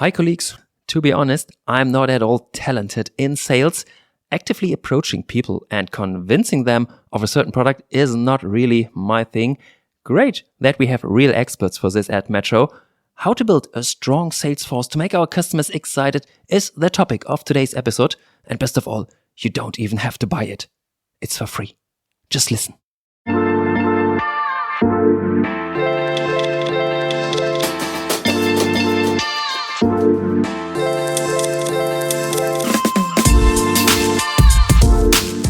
Hi colleagues, to be honest, I'm not at all talented in sales. Actively approaching people and convincing them of a certain product is not really my thing. Great that we have real experts for this at Metro. How to build a strong sales force to make our customers excited is the topic of today's episode. And best of all, you don't even have to buy it. It's for free. Just listen.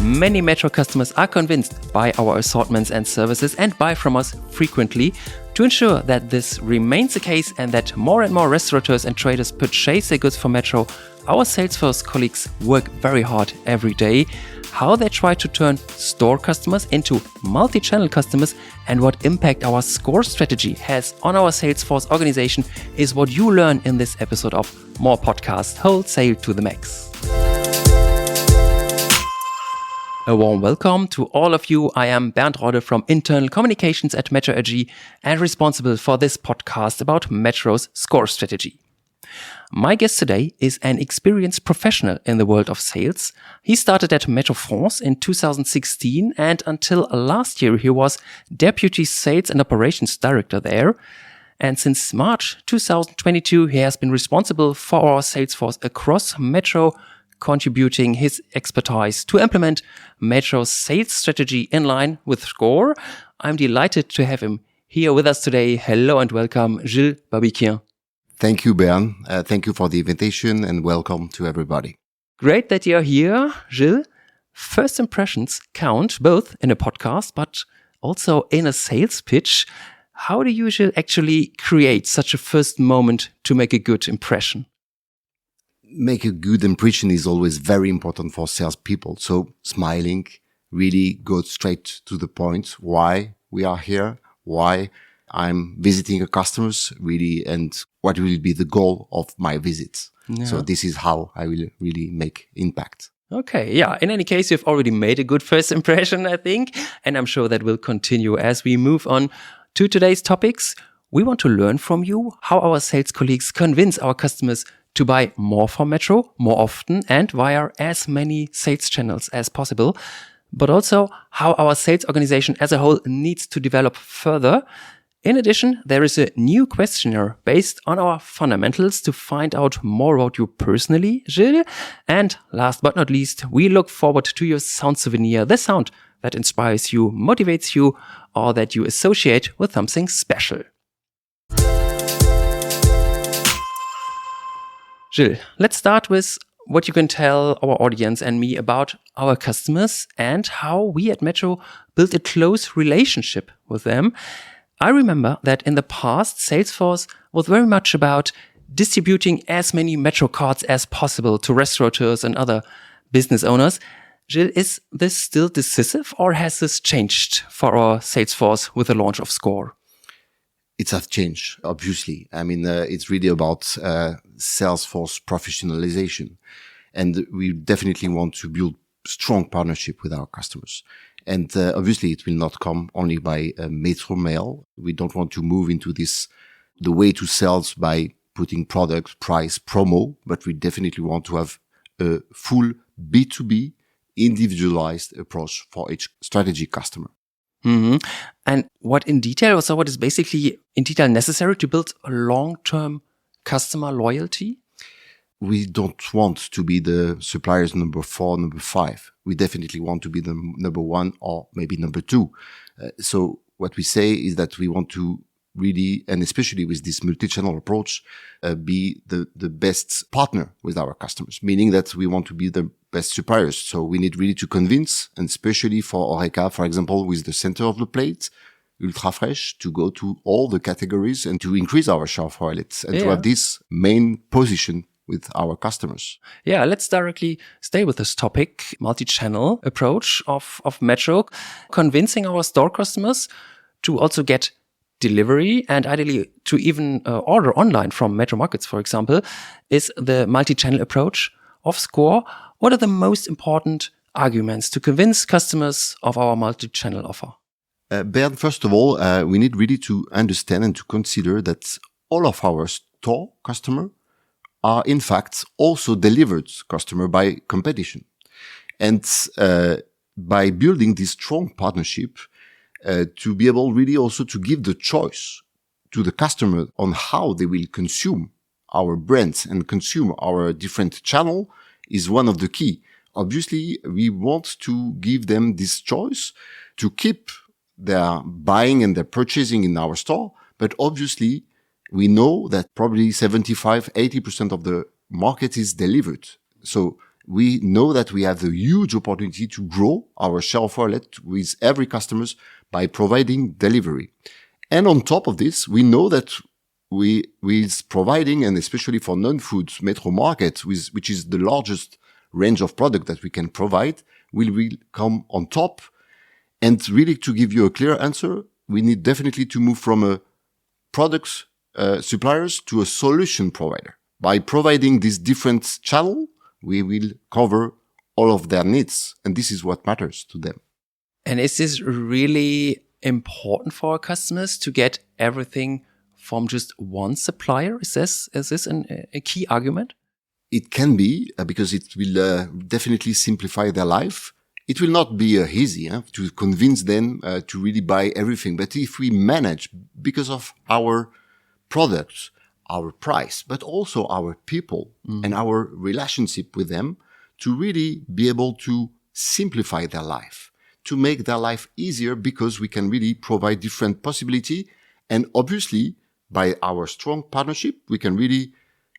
Many Metro customers are convinced by our assortments and services and buy from us frequently. To ensure that this remains the case and that more and more restaurateurs and traders purchase their goods from Metro, our Salesforce colleagues work very hard every day. How they try to turn store customers into multi-channel customers and what impact our score strategy has on our Salesforce organization is what you learn in this episode of More Podcast Wholesale to the Max. A warm welcome to all of you. I am Bernd.Rodde from Internal Communications at Metro AG and responsible for this podcast about Metro's score strategy. My guest today is an experienced professional in the world of sales. He started at Metro France in 2016 and until last year he was Deputy Sales and Operations Director there. And since March 2022 he has been responsible for our sales force across Metro, contributing his expertise to implement Metro's sales strategy in line with SCORE. I'm delighted to have him here with us today. Hello and welcome, Gilles Babikian. Thank you, Bernd. Thank you for the invitation and welcome to everybody. Great that you're here, Gilles. First impressions count both in a podcast, but also in a sales pitch. How do you actually create such a first moment to make a good impression? Make a good impression is always very important for salespeople. So smiling, really go straight to the point. Why we are here, why I'm visiting a customers, really, and what will be the goal of my visits. Yeah. So this is how I will really make impact. Okay, yeah. In any case, you've already made a good first impression, I think, and I'm sure that will continue as we move on to today's topics. We want to learn from you how our sales colleagues convince our customers to buy more from Metro, more often, and via as many sales channels as possible, but also how our sales organization as a whole needs to develop further. In addition, there is a new questionnaire based on our fundamentals to find out more about you personally, Gilles. And last but not least, we look forward to your sound souvenir, the sound that inspires you, motivates you, or that you associate with something special. Gilles, let's start with what you can tell our audience and me about our customers and how we at Metro build a close relationship with them. I remember that in the past, Salesforce was very much about distributing as many Metro cards as possible to restaurateurs and other business owners. Gilles, is this still decisive or has this changed for our Salesforce with the launch of SCORE? It has changed, obviously. I mean, it's really about Salesforce professionalization. And we definitely want to build strong partnership with our customers. And obviously, it will not come only by Metro mail. We don't want to move into the way to sales by putting product, price, promo, but we definitely want to have a full B2B individualized approach for each strategy customer. Mm-hmm. And what is basically in detail necessary to build a long-term customer loyalty? We don't want to be the suppliers number 4, number 5. We definitely want to be the number 1 or maybe number 2. So what we say is that we want to really, and especially with this multi-channel approach, be the best partner with our customers, meaning that we want to be the best suppliers. So we need really to convince, and especially for Horeca, for example, with the center of the plate, Ultra Fresh, to go to all the categories and to increase our share of wallets and to have this main position with our customers. Yeah, let's directly stay with this topic, multi-channel approach of Metro, convincing our store customers to also get delivery and ideally to even order online from Metro Markets, for example, is the multi-channel approach of SCORE. What are the most important arguments to convince customers of our multi-channel offer? Bernd, first of all, we need really to understand and to consider that all of our store customers are in fact also delivered customer by competition. And by building this strong partnership, to be able really also to give the choice to the customer on how they will consume our brands and consume our different channel is one of the key. Obviously, we want to give them this choice to keep their buying and their purchasing in our store. But obviously, we know that probably 75-80% of the market is delivered. So we know that we have a huge opportunity to grow our share of wallet with every customers by providing delivery. And on top of this, we know that we is providing, and especially for non-food metro market, which is the largest range of product that we can provide, will come on top. And really, to give you a clear answer, we need definitely to move from a product suppliers to a solution provider. By providing this different channel, we will cover all of their needs. And this is what matters to them. And is this really important for our customers to get everything from just one supplier? Is this a key argument? It can be, because it will definitely simplify their life. It will not be easy to convince them to really buy everything. But if we manage, because of our products, our price, but also our people and our relationship with them, to really be able to simplify their life, to make their life easier, because we can really provide different possibility. And obviously, by our strong partnership, we can really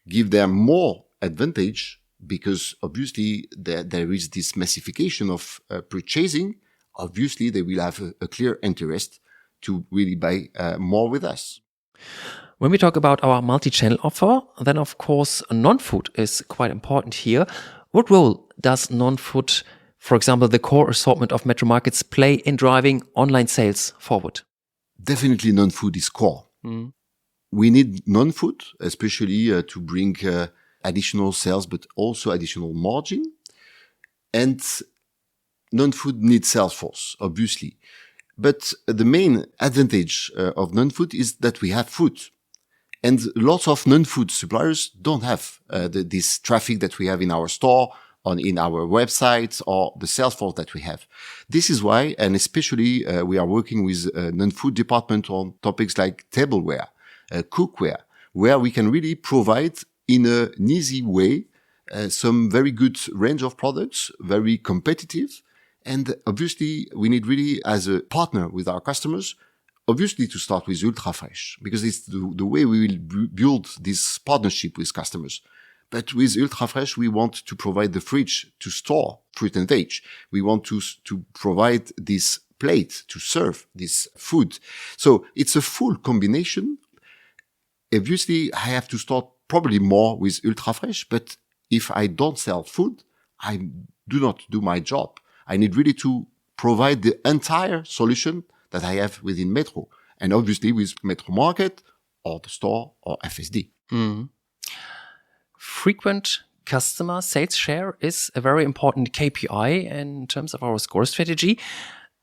give them more advantage, because obviously there is this massification of purchasing. Obviously, they will have a clear interest to really buy more with us. When we talk about our multi-channel offer, then of course non-food is quite important here. What role does non-food, for example, the core assortment of Metro Markets, play in driving online sales forward? Definitely non-food is core. We need non-food, especially to bring additional sales, but also additional margin. And non-food needs sales force, obviously. But the main advantage of non-food is that we have food. And lots of non-food suppliers don't have this traffic that we have in our store, in our websites, or the sales force that we have. This is why, and especially we are working with non-food department on topics like tableware, cookware, where we can really provide in an easy way some very good range of products, very competitive. And obviously, we need really, as a partner with our customers, obviously to start with Ultra Fresh, because it's the way we will build this partnership with customers. But with Ultra Fresh, we want to provide the fridge to store fruit and veg. We want to provide this plate to serve this food. So it's a full combination. Obviously, I have to start probably more with Ultra Fresh, but if I don't sell food, I do not do my job. I need really to provide the entire solution that I have within Metro. And obviously with Metro Market or the store or FSD. Frequent customer sales share is a very important KPI in terms of our score strategy.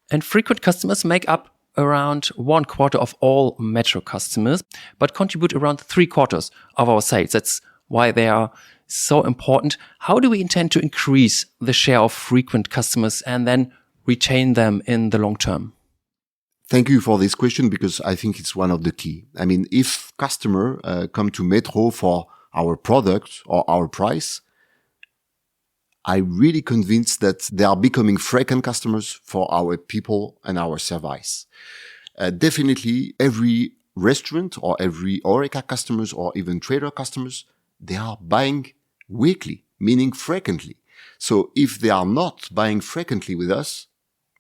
And frequent customers make up around 1/4 of all Metro customers, but contribute around 3/4 of our sales. That's why they are so important. How do we intend to increase the share of frequent customers and then retain them in the long term? Thank you for this question, because I think it's one of the key. I mean, if customer come to Metro for our product or our price, I'm really convinced that they are becoming frequent customers for our people and our service. Definitely every restaurant or every HoReCa customers or even trader customers, they are buying weekly, meaning frequently. So if they are not buying frequently with us,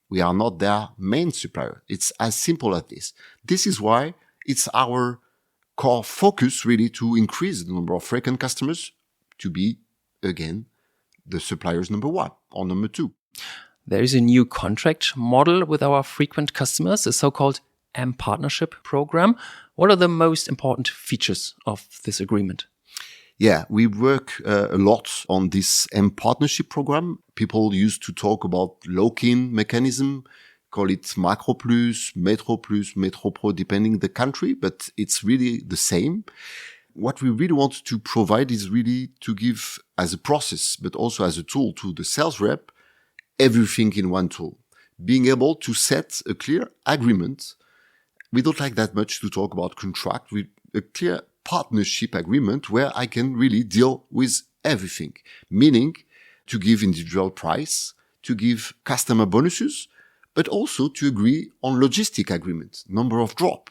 we are not their main supplier. It's as simple as this. This is why it's our core focus really to increase the number of frequent customers to be, again, the suppliers number one or number two. There is a new contract model with our frequent customers, a so-called M-Partnership program. What are the most important features of this agreement? Yeah, we work a lot on this M-Partnership program. People used to talk about lock-in mechanism, call it Macro Plus, Metro Plus, Metro Pro, depending the country, but it's really the same. what we really want to provide is really to give as a process, but also as a tool to the sales rep, everything in one tool. Being able to set a clear agreement. We don't like that much to talk about contract, with a clear partnership agreement where I can really deal with everything, meaning to give individual price, to give customer bonuses, but also to agree on logistic agreement, number of drop,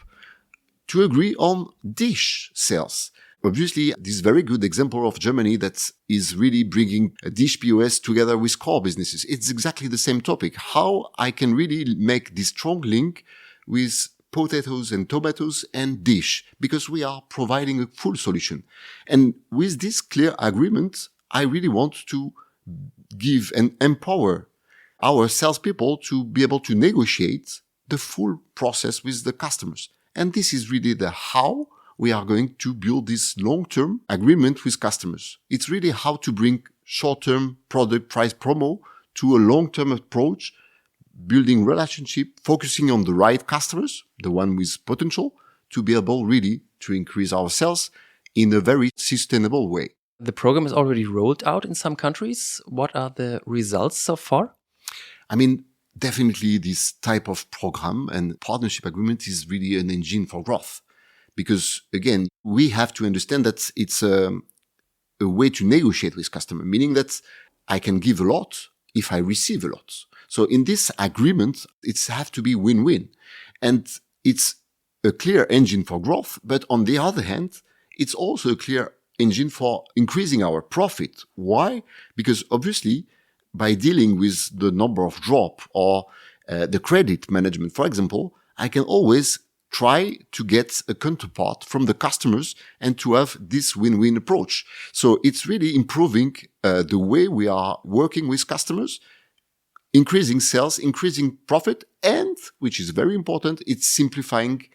to agree on dish sales. Obviously, this very good example of Germany that is really bringing a dish POS together with core businesses. It's exactly the same topic. How I can really make this strong link with potatoes and tomatoes and dish, because we are providing a full solution. And with this clear agreement, I really want to give and empower our salespeople to be able to negotiate the full process with the customers. And this is really the how we are going to build this long-term agreement with customers. It's really how to bring short-term product price promo to a long-term approach, building relationship, focusing on the right customers, the one with potential, to be able really to increase our sales in a very sustainable way. The program is already rolled out in some countries. What are the results so far? I mean, definitely this type of program and partnership agreement is really an engine for growth. Because again, we have to understand that it's a way to negotiate with customer, meaning that I can give a lot if I receive a lot. So in this agreement, it's have to be win-win. And it's a clear engine for growth. But on the other hand, it's also a clear engine for increasing our profit. Why? Because obviously, by dealing with the number of drop or the credit management, for example, I can always try to get a counterpart from the customers and to have this win-win approach. So it's really improving the way we are working with customers, increasing sales, increasing profit, and, which is very important, it's simplifying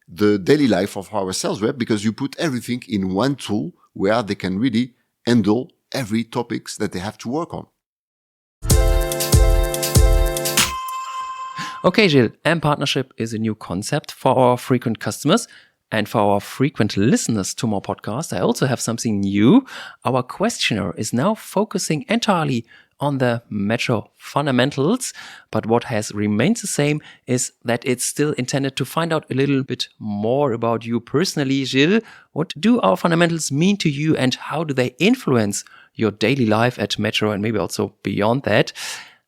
the daily life of our sales rep, because you put everything in one tool where they can really handle every topics that they have to work on. Okay, Gilles, partnership is a new concept for our frequent customers and for our frequent listeners to my podcast. I also have something new. Our questionnaire is now focusing entirely on the Metro fundamentals, but what has remained the same is that it's still intended to find out a little bit more about you personally, Gilles. What do our fundamentals mean to you and how do they influence your daily life at Metro and maybe also beyond that?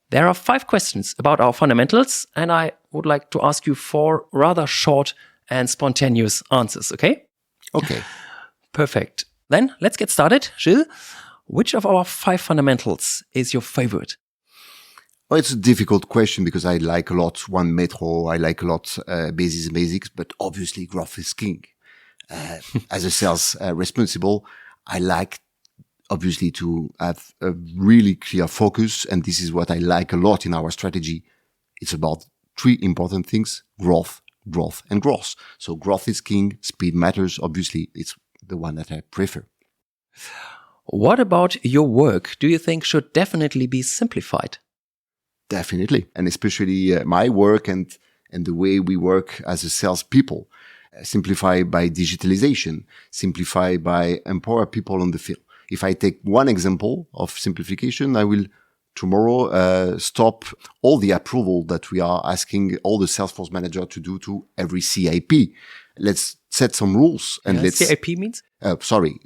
There are 5 questions about our fundamentals, and I would like to ask you 4 rather short and spontaneous answers, okay? Okay. Perfect. Then let's get started. Gilles, which of our 5 fundamentals is your favorite? Well, it's a difficult question because I like a lot One Metro, I like a lot basics, but obviously growth is king. As a sales responsible, I like obviously to have a really clear focus. And this is what I like a lot in our strategy. It's about 3 important things: growth, and growth. So growth is king, speed matters. Obviously, it's the one that I prefer. What about your work? Do you think should definitely be simplified? Definitely. And especially my work and the way we work as a salespeople. Simplify by digitalization, simplify by empower people on the field. If I take one example of simplification, I will tomorrow stop all the approval that we are asking all the Salesforce manager to do to every CIP. Let's set some rules and let's... CIP means?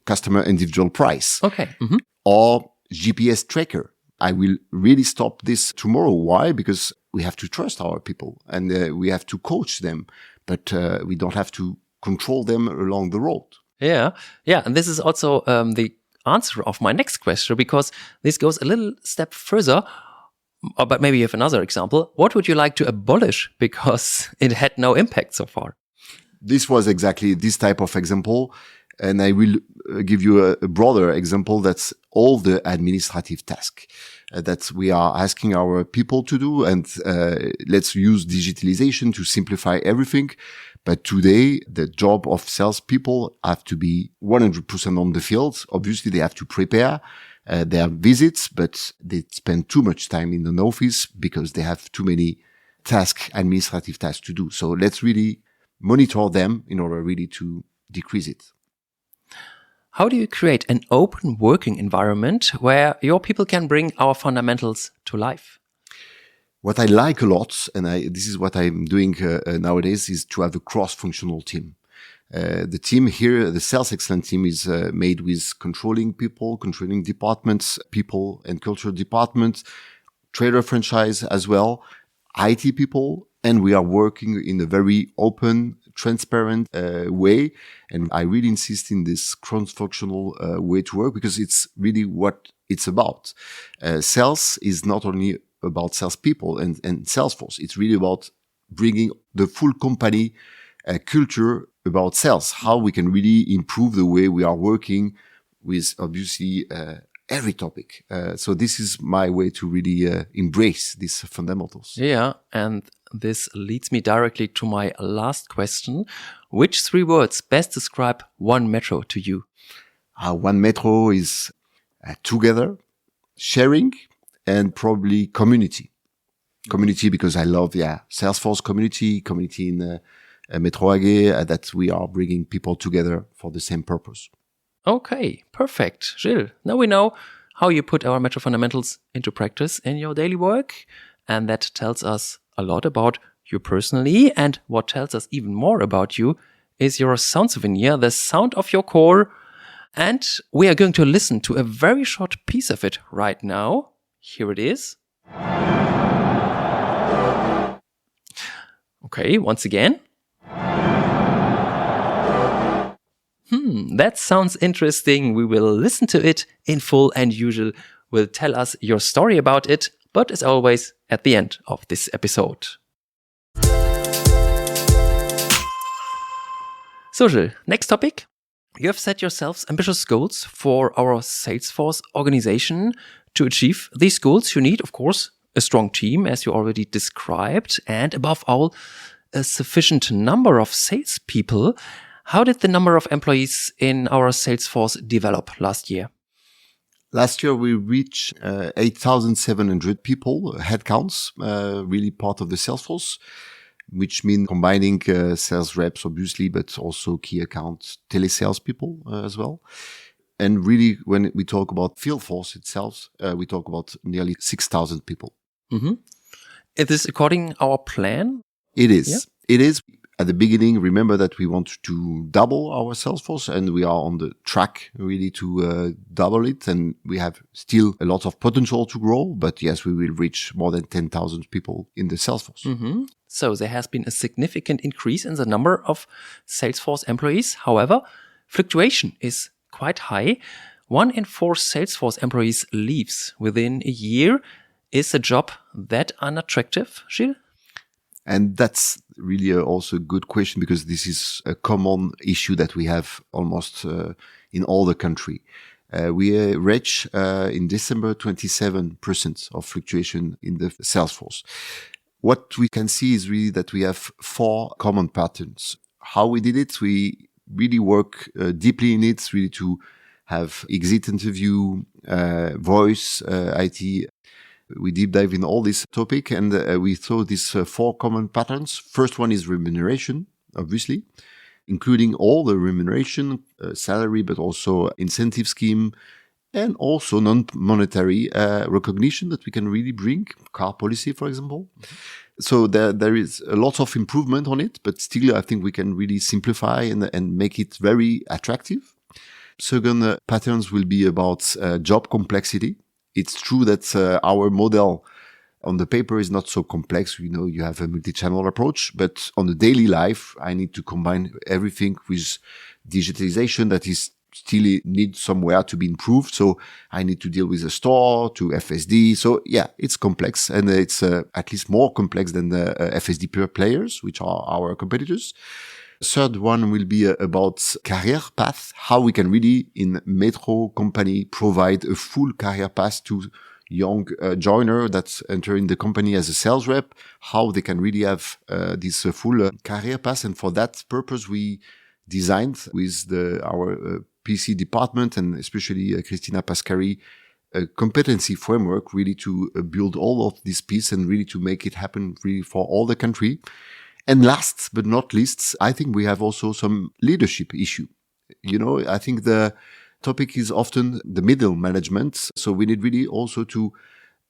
Customer individual price. Okay. Mm-hmm. Or GPS tracker. I will really stop this tomorrow. Why? Because we have to trust our people and we have to coach them, but we don't have to control them along the road. Yeah. And this is also the answer of my next question, because this goes a little step further. But maybe you have another example. What would you like to abolish because it had no impact so far? This was exactly this type of example. And I will give you a broader example. That's all the administrative tasks that we are asking our people to do. And let's use digitalization to simplify everything. But today, the job of salespeople have to be 100% on the field. Obviously, they have to prepare their visits, but they spend too much time in an office because they have too many administrative tasks to do. So let's really monitor them in order really to decrease it. How do you create an open working environment where your people can bring our fundamentals to life? What I like a lot, and this is what I'm doing nowadays, is to have a cross-functional team. The team here, the sales excellence team, is made with controlling people, controlling departments, people and culture departments, trader franchise as well, IT people, and we are working in a very open, transparent way. And I really insist in this cross-functional way to work because it's really what it's about. Sales is not only about salespeople and Salesforce. It's really about bringing the full company culture about sales, how we can really improve the way we are working with obviously every topic. So this is my way to really embrace these fundamentals. Yeah, and this leads me directly to my last question. Which 3 words best describe One Metro to you? One Metro is together, sharing, and probably community. Community because I love, Salesforce community in Metro AG, that we are bringing people together for the same purpose. Okay, perfect. Gilles, now we know how you put our Metro fundamentals into practice in your daily work. And that tells us a lot about you personally. And what tells us even more about you is your sound souvenir, the sound of your core. And we are going to listen to a very short piece of it right now. Here it is. Okay, once again. That sounds interesting. We will listen to it in full and Gilles will tell us your story about it, but as always, at the end of this episode. So Gilles, next topic. You have set yourselves ambitious goals for our Salesforce organization. To achieve these goals, you need, of course, a strong team, as you already described, and above all, a sufficient number of salespeople. How did the number of employees in our Salesforce develop last year? Last year, we reached 8,700 people, headcounts, really part of the Salesforce, which means combining sales reps, obviously, but also key accounts, telesales people as well. And really, when we talk about field force itself, we talk about nearly 6,000 people. Mm-hmm. Is this according our plan? It is. Yeah. It is. At the beginning, remember that we want to double our sales force, and we are on the track really to double it. And we have still a lot of potential to grow. But yes, we will reach more than 10,000 people in the sales force. Mm-hmm. So there has been a significant increase in the number of Salesforce employees. However, fluctuation is quite high. 1 in 4 Salesforce employees leaves within a year. Is the job that unattractive, Gilles? And that's really also a good question because this is a common issue that we have almost in all the country. We reach in December 27% of fluctuation in the sales force. What we can see is really that we have 4 common patterns. How we did it, we really work deeply in it, really to have exit interview, voice, IT. We deep dive in all this topic and we saw these 4 common patterns. First one is remuneration, obviously, including all the remuneration, salary, but also incentive scheme, and also non-monetary recognition that we can really bring, car policy, for example. Mm-hmm. So there is a lot of improvement on it, but still I think we can really simplify and make it very attractive. Second patterns will be about job complexity. It's true that our model on the paper is not so complex. We know you have a multi-channel approach, but on the daily life, I need to combine everything with digitalization that is still need somewhere to be improved. So I need to deal with a store to FSD. So yeah, it's complex and it's at least more complex than the FSD pure players, which are our competitors. Third one will be about career path, how we can really in Metro company provide a full career path to young joiner that's entering the company as a sales rep, how they can really have this full career path. And for that purpose, we designed with our PC department and especially Christina Pascari, a competency framework really to build all of this piece and really to make it happen really for all the country. And last but not least, I think we have also some leadership issue. You know, I think the topic is often the middle management. So we need really also to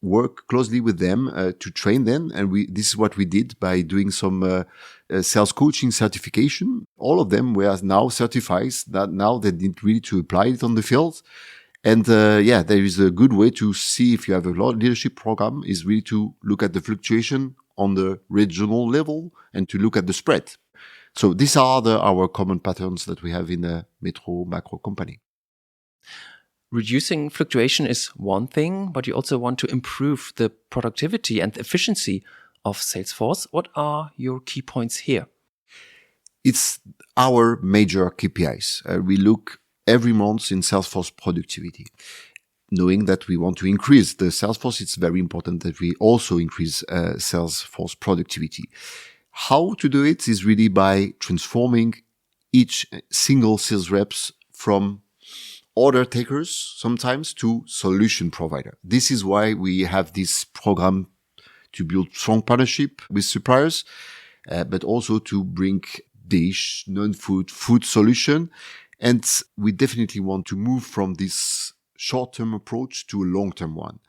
work closely with them to train them. And this is what we did by doing some sales coaching certification. All of them were now certified that now they need really to apply it on the field. And there is a good way to see if you have a leadership program is really to look at the fluctuation on the regional level and to look at the spread. So these are our common patterns that we have in a metro macro company. Reducing fluctuation is one thing, but you also want to improve the productivity and the efficiency of Salesforce. What are your key points here? It's our major KPIs. We look every month in Salesforce productivity. Knowing that we want to increase the Salesforce, it's very important that we also increase Salesforce productivity. How to do it is really by transforming each single sales reps from order takers sometimes to solution provider. This is why we have this program to build strong partnership with suppliers, but also to bring dish, non-food, food solution. And we definitely want to move from this short-term approach to a long-term one.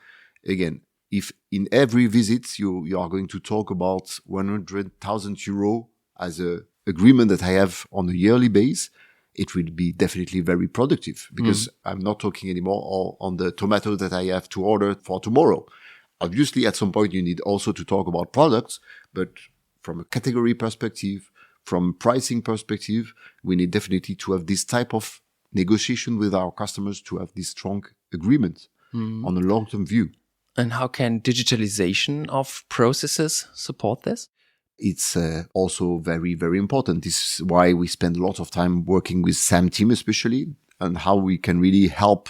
Again, if in every visit you are going to talk about 100,000 euro as an agreement that I have on a yearly base, it will be definitely very productive because I'm not talking anymore on the tomato that I have to order for tomorrow. Obviously, at some point, you need also to talk about products, but from a category perspective, from pricing perspective, we need definitely to have this type of negotiation with our customers to have this strong agreement on a long-term view. And how can digitalization of processes support this? It's also very, very important. This is why we spend a lot of time working with SAM team, especially, and how we can really help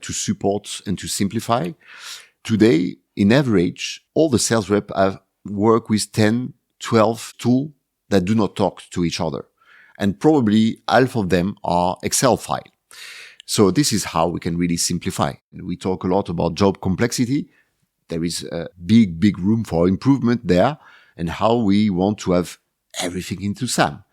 to support and to simplify. Today, in average, all the sales reps work with 10, 12 tools that do not talk to each other. And probably half of them are Excel file. So this is how we can really simplify. We talk a lot about job complexity. There is a big room for improvement there. And how we want to have everything into SAM.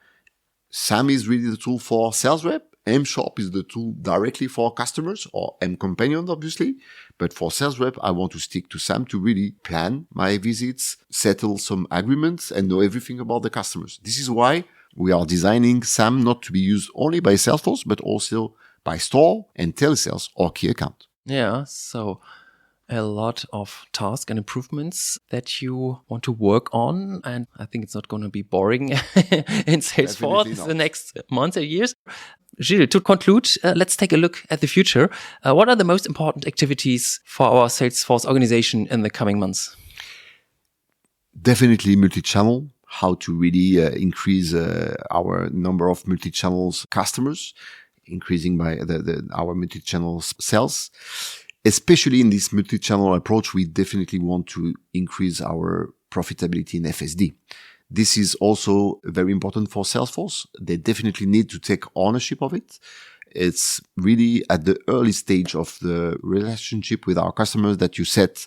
SAM is really the tool for sales rep. M-Shop is the tool directly for customers, or M-Companion, obviously. But for sales rep, I want to stick to SAM to really plan my visits, settle some agreements, and know everything about the customers. This is why we are designing SAM not to be used only by Salesforce, but also by store and telesales or key account. Yeah, so a lot of tasks and improvements that you want to work on. And I think it's not going to be boring in Salesforce the next months or years. Gilles, to conclude, let's take a look at the future. What are the most important activities for our Salesforce organization in the coming months? Definitely multi-channel, how to really increase our number of multi-channels customers, increasing by our multi-channel sales. Especially in this multi-channel approach, we definitely want to increase our profitability in FSD. This is also very important for Salesforce. They definitely need to take ownership of it. It's really at the early stage of the relationship with our customers that you set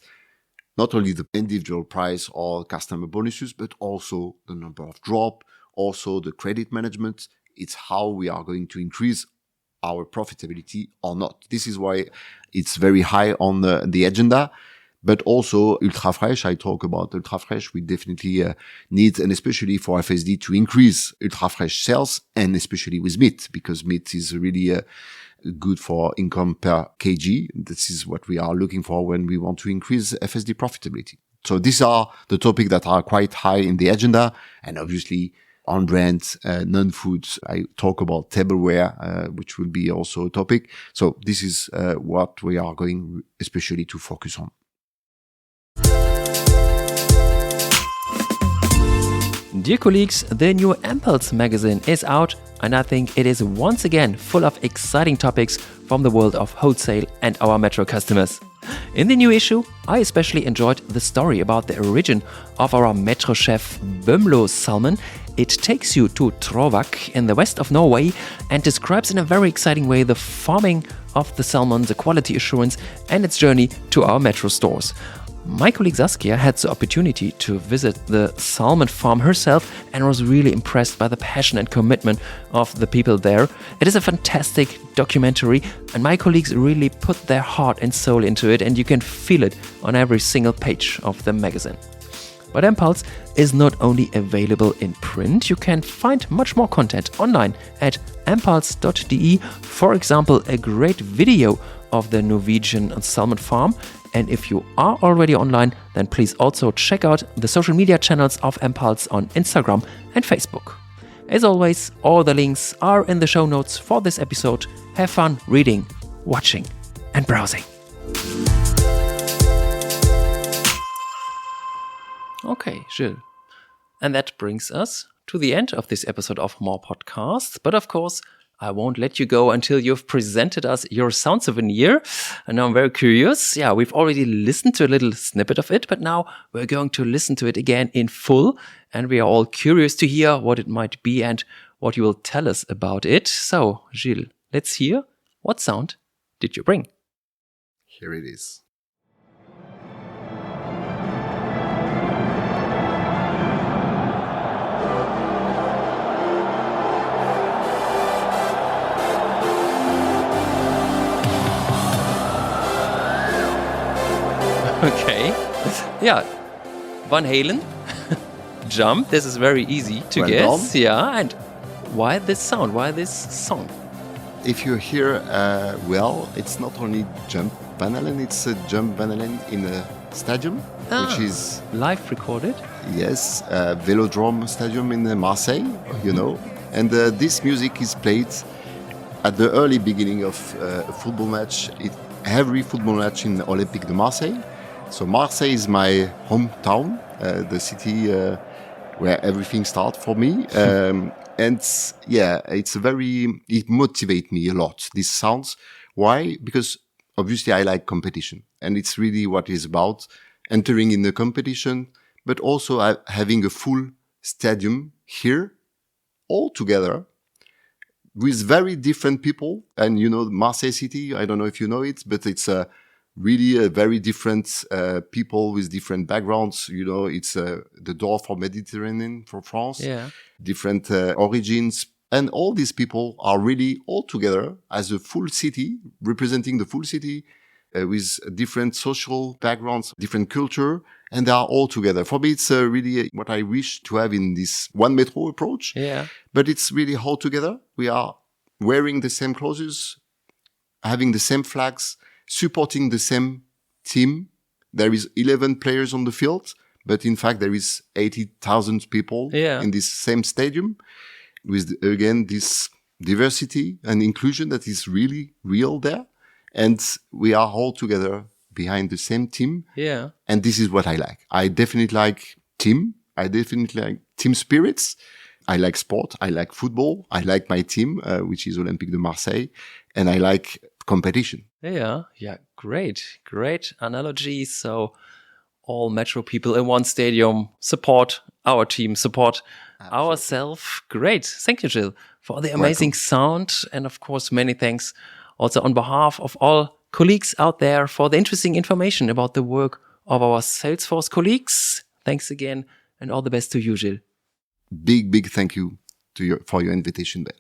not only the individual price or customer bonuses, but also the number of drop, also the credit management. It's how we are going to increase our profitability or not. This is why it's very high on the agenda, but also Ultra Fresh. I talk about Ultra Fresh. We definitely need, and especially for FSD, to increase Ultra Fresh sales, and especially with meat, because meat is really good for income per kg. This is what we are looking for when we want to increase FSD profitability. So these are the topics that are quite high in the agenda, and obviously on brand, non-foods. I talk about tableware, which will be also a topic. So this is what we are going especially to focus on. Dear colleagues, the new Impulse magazine is out, and I think it is once again full of exciting topics from the world of wholesale and our metro customers. In the new issue, I especially enjoyed the story about the origin of our metro chef Bømlo salmon. It takes you to Trovak in the west of Norway and describes in a very exciting way the farming of the salmon, the quality assurance, and its journey to our metro stores. My colleague Saskia had the opportunity to visit the salmon farm herself and was really impressed by the passion and commitment of the people there. It is a fantastic documentary and my colleagues really put their heart and soul into it, and you can feel it on every single page of the magazine. But mPulse is not only available in print, you can find much more content online at mpulse.de. For example, a great video of the Norwegian salmon farm. And if you are already online, then please also check out the social media channels of mPulse on Instagram and Facebook. As always, all the links are in the show notes for this episode. Have fun reading, watching, and browsing. Okay, Gilles. And that brings us to the end of this episode of More Podcasts. But of course, I won't let you go until you've presented us your sound souvenir. And now I'm very curious. Yeah, we've already listened to a little snippet of it, but now we're going to listen to it again in full. And we are all curious to hear what it might be and what you will tell us about it. So, Gilles, let's hear. What sound did you bring? Here it is. Okay. Yeah. Van Halen. Jump. This is very easy to Well guess. done. Yeah. And why this sound? Why this song? If you hear well, it's not only Jump Van Halen, it's a Jump Van Halen in a stadium, which is, live recorded. yes, Velodrome Stadium in Marseille, you know. And this music is played at the early beginning of a football match. Every football match in Olympique de Marseille. So Marseille is my hometown, the city where everything starts for me. And yeah, it motivates me a lot, these sounds. Why? Because obviously I like competition, and it's really what it's about, entering in the competition, but also having a full stadium here, all together, with very different people. And you know, Marseille city, I don't know if you know it, but it's really a very different people with different backgrounds. You know, it's the door for Mediterranean, for France, different origins. And all these people are really all together as a full city, representing the full city with different social backgrounds, different culture, and they are all together. For me, it's really what I wish to have in this one metro approach. Yeah. But it's really all together. We are wearing the same clothes, having the same flags, supporting the same team. There is 11 players on the field, but in fact there is 80,000 people in this same stadium, with again this diversity and inclusion that is really real there. And we are all together behind the same team. Yeah. And this is what I like. I definitely like team. I definitely like team spirits. I like sport. I like football. I like my team, which is Olympique de Marseille. And I like competition. Yeah. Yeah. Great. Great analogy. So all Metro people in one stadium support our team, support ourselves. Great. Thank you, Gilles, for the amazing sound. And of course, many thanks also on behalf of all colleagues out there for the interesting information about the work of our Salesforce colleagues. Thanks again, and all the best to you, Gilles. Big thank you for your invitation, Ben.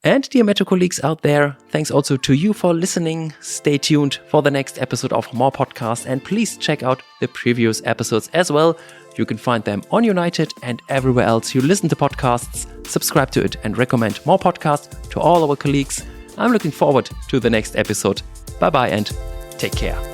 And dear Metro colleagues out there, thanks also to you for listening. Stay tuned for the next episode of More Podcasts, and please check out the previous episodes as well. You can find them on United and everywhere else you listen to podcasts. Subscribe to it and recommend More Podcasts to all our colleagues. I'm looking forward to the next episode. Bye-bye and take care.